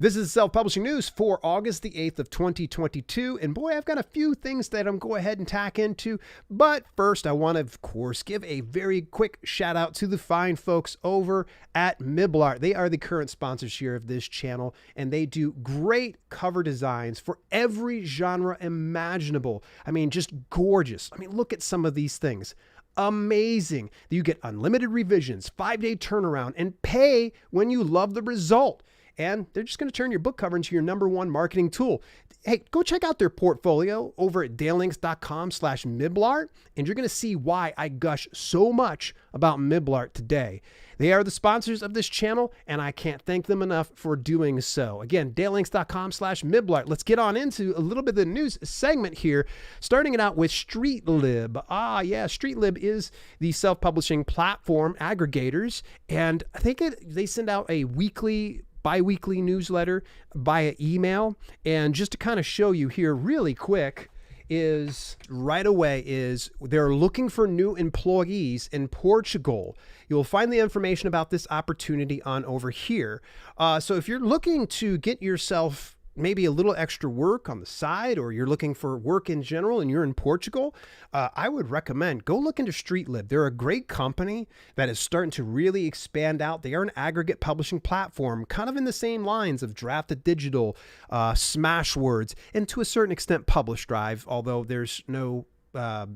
This is self-publishing news for August the 8th of 2022. And boy, I've got a few things that I'm going to go ahead and tack into. But first, I want to, of course, give a very quick shout out to the fine folks over at Miblar. They are the current sponsors here of this channel, and they do great cover designs for every genre imaginable. I mean, just gorgeous. I mean, look at some of these things. Amazing. You get unlimited revisions, 5-day turnaround, and pay when you love the result. And they're just going to turn your book cover into your #1 marketing tool. Hey, go check out their portfolio over at dalelinks.com/Miblart, and you're going to see why I gush so much about Miblart today. They are the sponsors of this channel, and I can't thank them enough for doing so. Again, dalelinks.com/Miblart. Let's get on into a little bit of the news segment here, starting it out with StreetLib. StreetLib is the self-publishing platform aggregators, and I think they send out a bi-weekly newsletter via email. And just to kind of show you here really quick is they're looking for new employees in Portugal. You'll find the information about this opportunity on over here. So if you're looking to get yourself maybe a little extra work on the side, or you're looking for work in general and you're in Portugal, I would recommend go look into StreetLib. They're a great company that is starting to really expand out. They are an aggregate publishing platform, kind of in the same lines of Draft Digital, Smashwords, and to a certain extent PublishDrive, although there's no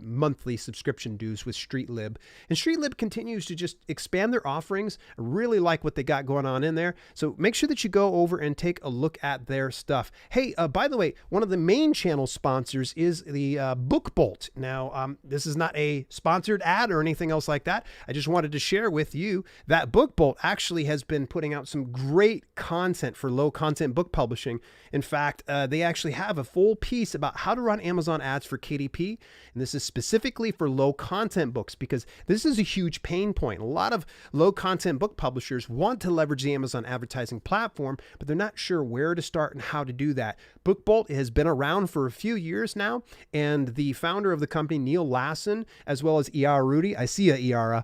monthly subscription dues with StreetLib. And StreetLib continues to just expand their offerings. I really like what they got going on in there. So make sure that you go over and take a look at their stuff. Hey, by the way, one of the main channel sponsors is the Book Bolt. Now, this is not a sponsored ad or anything else like that. I just wanted to share with you that Book Bolt actually has been putting out some great content for low content book publishing. In fact, they actually have a full piece about how to run Amazon ads for KDP. And this is specifically for low content books, because this is a huge pain point. A lot of low content book publishers want to leverage the Amazon advertising platform, but they're not sure where to start and how to do that. BookBolt has been around for a few years now, and the founder of the company, Neil Lassen, as well as Iara Rudy, I see Iara,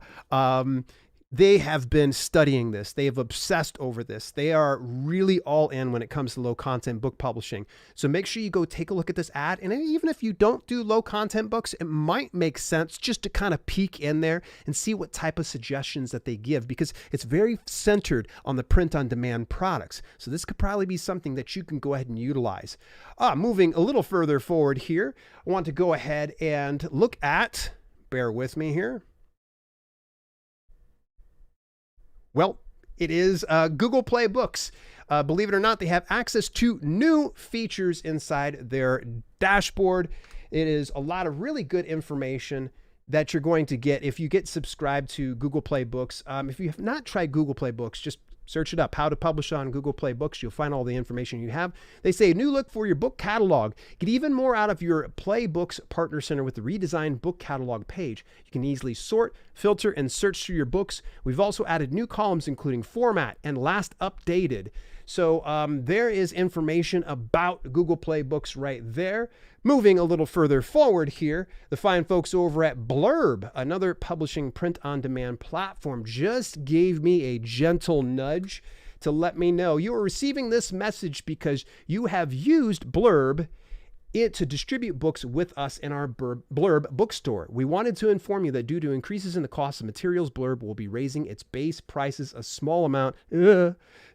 they have been studying this. They have obsessed over this. They are really all in when it comes to low content book publishing. So make sure you go take a look at this ad. And even if you don't do low content books, it might make sense just to kind of peek in there and see what type of suggestions that they give, because it's very centered on the print on demand products. So this could probably be something that you can go ahead and utilize. Moving a little further forward here, I want to go ahead and look at, bear with me here. Well, it is Google Play Books. Believe it or not, they have access to new features inside their dashboard. It is a lot of really good information that you're going to get if you get subscribed to Google Play Books. If you have not tried Google Play Books, just search it up, how to publish on Google Play Books. You'll find all the information you have. They say a new look for your book catalog. Get even more out of your Play Books Partner Center with the redesigned book catalog page. You can easily sort, filter, and search through your books. We've also added new columns, including format and last updated. So there is information about Google Play Books right there. Moving a little further forward here, the fine folks over at Blurb, another publishing print-on-demand platform, just gave me a gentle nudge to let me know you are receiving this message because you have used Blurb to distribute books with us in our Blurb bookstore. We wanted to inform you that due to increases in the cost of materials, Blurb will be raising its base prices a small amount.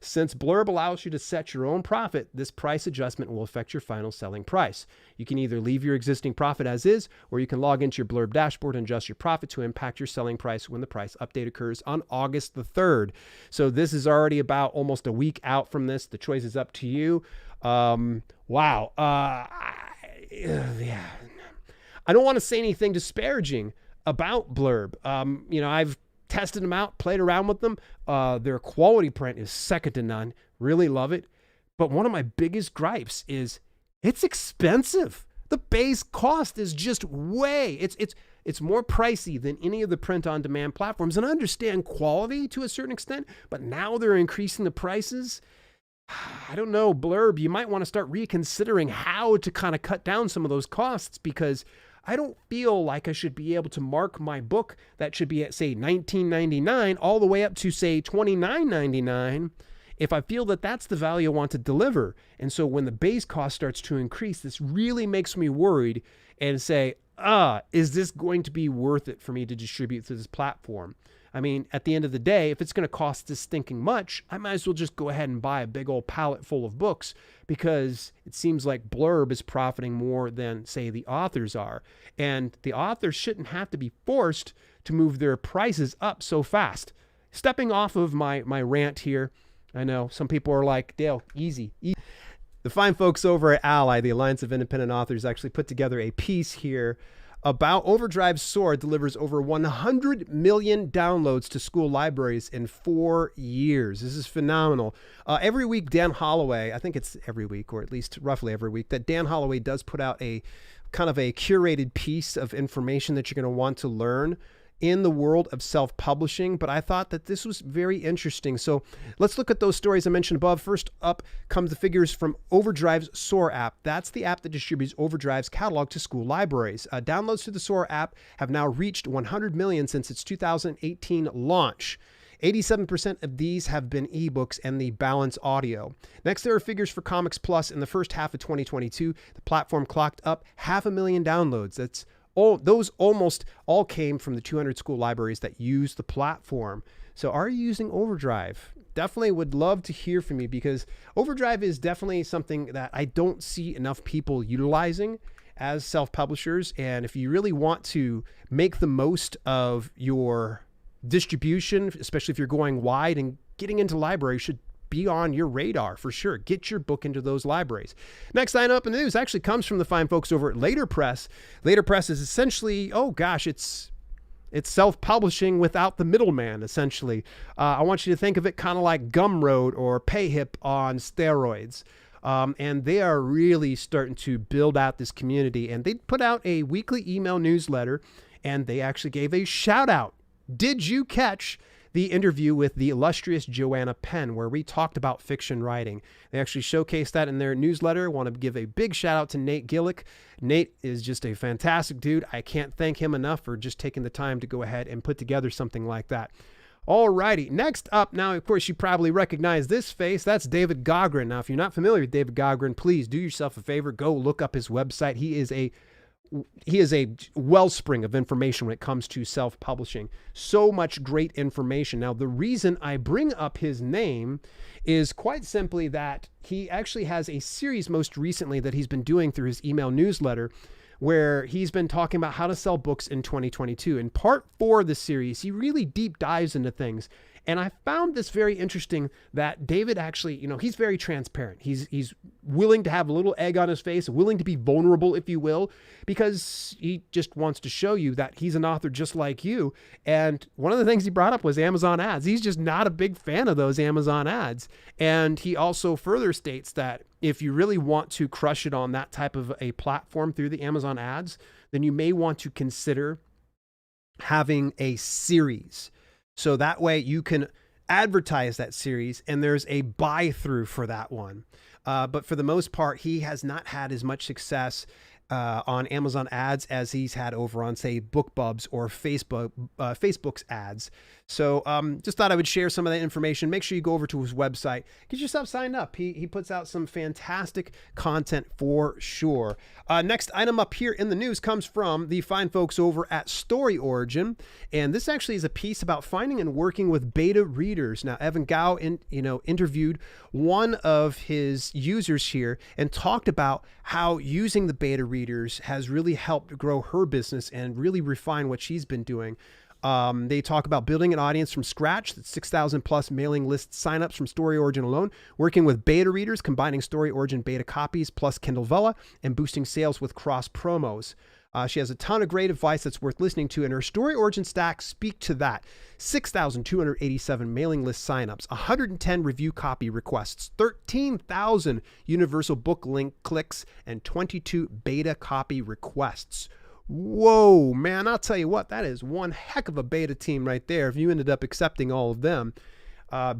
Since Blurb allows you to set your own profit, this price adjustment will affect your final selling price. You can either leave your existing profit as is, or you can log into your Blurb dashboard and adjust your profit to impact your selling price when the price update occurs on August the 3rd. So this is already about almost a week out from this. The choice is up to you. Wow. Yeah. I don't want to say anything disparaging about Blurb. I've tested them out, played around with them. Their quality print is second to none. Really love it. But one of my biggest gripes is it's expensive. The base cost is just it's more pricey than any of the print-on-demand platforms. And I understand quality to a certain extent, but now they're increasing the prices. I don't know, Blurb, you might want to start reconsidering how to kind of cut down some of those costs, because I don't feel like I should be able to mark my book that should be at, say, $19.99 all the way up to, say, $29.99 if I feel that that's the value I want to deliver. And so when the base cost starts to increase, this really makes me worried and say, is this going to be worth it for me to distribute through this platform? I mean, at the end of the day, if it's going to cost this stinking much, I might as well just go ahead and buy a big old pallet full of books, because it seems like Blurb is profiting more than, say, the authors are. And the authors shouldn't have to be forced to move their prices up so fast. Stepping off of my rant here, I know some people are like, Dale, easy. The fine folks over at Ally, the Alliance of Independent Authors, actually put together a piece here about Overdrive Soar delivers over 100 million downloads to school libraries in 4 years. This is phenomenal. Every week, Dan Holloway, I think it's every week, or at least roughly every week, that Dan Holloway does put out a kind of a curated piece of information that you're going to want to learn in the world of self-publishing, but I thought that this was very interesting. So let's look at those stories I mentioned above. First up comes the figures from Overdrive's Soar app. That's the app that distributes Overdrive's catalog to school libraries. Downloads to the Soar app have now reached 100 million since its 2018 launch. 87% of these have been ebooks and the balance audio. Next, there are figures for Comics Plus. In the first half of 2022, the platform clocked up 500,000 downloads. Those almost all came from the 200 school libraries that use the platform. So are you using Overdrive? Definitely would love to hear from you, because Overdrive is definitely something that I don't see enough people utilizing as self-publishers. And if you really want to make the most of your distribution, especially if you're going wide, and getting into libraries should be on your radar for sure. Get your book into those libraries. Next item up in the news actually comes from the fine folks over at Later Press. Later Press is essentially, it's self-publishing without the middleman, essentially. I want you to think of it kind of like Gumroad or PayHip on steroids. And they are really starting to build out this community. And they put out a weekly email newsletter, and they actually gave a shout out. Did you catch the interview with the illustrious Joanna Penn, where we talked about fiction writing? They actually showcased that in their newsletter. I want to give a big shout out to Nate Gillick. Nate is just a fantastic dude. I can't thank him enough for just taking the time to go ahead and put together something like that. Alrighty, next up now, of course, you probably recognize this face. That's David Gagren. Now, if you're not familiar with David Gagren, please do yourself a favor. Go look up his website. He is a wellspring of information when it comes to self-publishing. So much great information. Now, the reason I bring up his name is quite simply that he actually has a series most recently that he's been doing through his email newsletter, where he's been talking about how to sell books in 2022. In part 4 of the series, he really deep dives into things. And I found this very interesting, that David actually, he's very transparent. He's willing to have a little egg on his face, willing to be vulnerable, if you will, because he just wants to show you that he's an author just like you. And one of the things he brought up was Amazon ads. He's just not a big fan of those Amazon ads. And he also further states that if you really want to crush it on that type of a platform through the Amazon ads, then you may want to consider having a series. So that way you can advertise that series and there's a buy through for that one. But for the most part, he has not had as much success on Amazon ads as he's had over on, say, BookBubs or Facebook's ads. So just thought I would share some of that information. Make sure you go over to his website, get yourself signed up. He puts out some fantastic content for sure. Next item up here in the news comes from the fine folks over at StoryOrigin. And this actually is a piece about finding and working with beta readers. Now, Evan Gao interviewed one of his users here and talked about how using the beta readers has really helped grow her business and really refine what she's been doing. They talk about building an audience from scratch. That's 6,000 plus mailing list signups from StoryOrigin alone, working with beta readers, combining StoryOrigin beta copies plus Kindle Vella, and boosting sales with cross promos. She has a ton of great advice that's worth listening to, and her StoryOrigin stack speak to that. 6,287 mailing list signups, 110 review copy requests, 13,000 universal book link clicks, and 22 beta copy requests. Whoa, man, I'll tell you what, that is one heck of a beta team right there. If you ended up accepting all of them,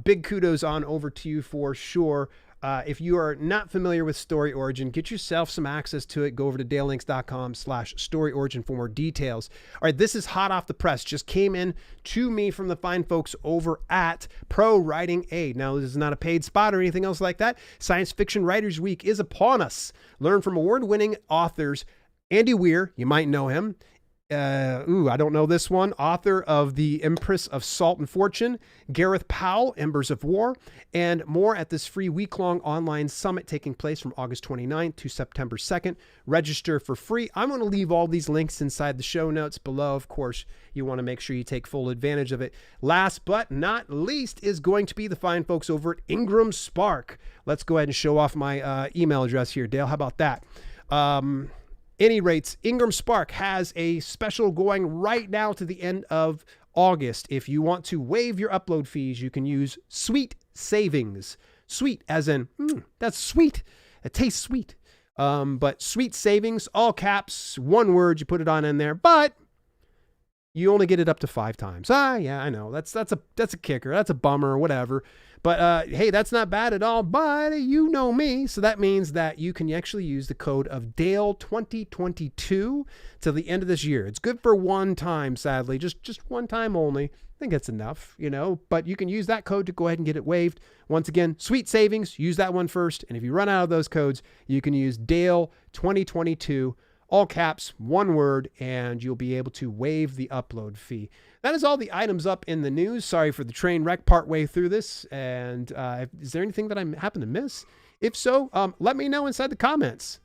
big kudos on over to you for sure. If you are not familiar with StoryOrigin, get yourself some access to it. Go over to dalelinks.com/StoryOrigin for more details. All right, this is hot off the press. Just came in to me from the fine folks over at ProWritingAid. Now, this is not a paid spot or anything else like that. Science Fiction Writers Week is upon us. Learn from award-winning authors. Andy Weir, you might know him. I don't know this one. Author of The Empress of Salt and Fortune, Gareth Powell, Embers of War, and more at this free week-long online summit taking place from August 29th to September 2nd. Register for free. I'm going to leave all these links inside the show notes below. Of course, you want to make sure you take full advantage of it. Last but not least is going to be the fine folks over at IngramSpark. Let's go ahead and show off my email address here, Dale. How about that? Any rates, IngramSpark has a special going right now to the end of August. If you want to waive your upload fees, you can use SWEETSAVINGS. Sweet as in, that's sweet. It tastes sweet. But SWEETSAVINGS, all caps, one word, you put it on in there, but you only get it up to 5 times. Yeah, I know. That's a kicker. That's a bummer, whatever. But hey, that's not bad at all. But you know me, so that means that you can actually use the code of Dale2022 till the end of this year. It's good for one time, sadly, just one time only. I think that's enough, you know. But you can use that code to go ahead and get it waived. Once again, SWEETSAVINGS. Use that one first, and if you run out of those codes, you can use Dale2022. All caps, one word, and you'll be able to waive the upload fee. That is all the items up in the news. Sorry for the train wreck partway through this. And is there anything that I happen to miss? If so, let me know inside the comments.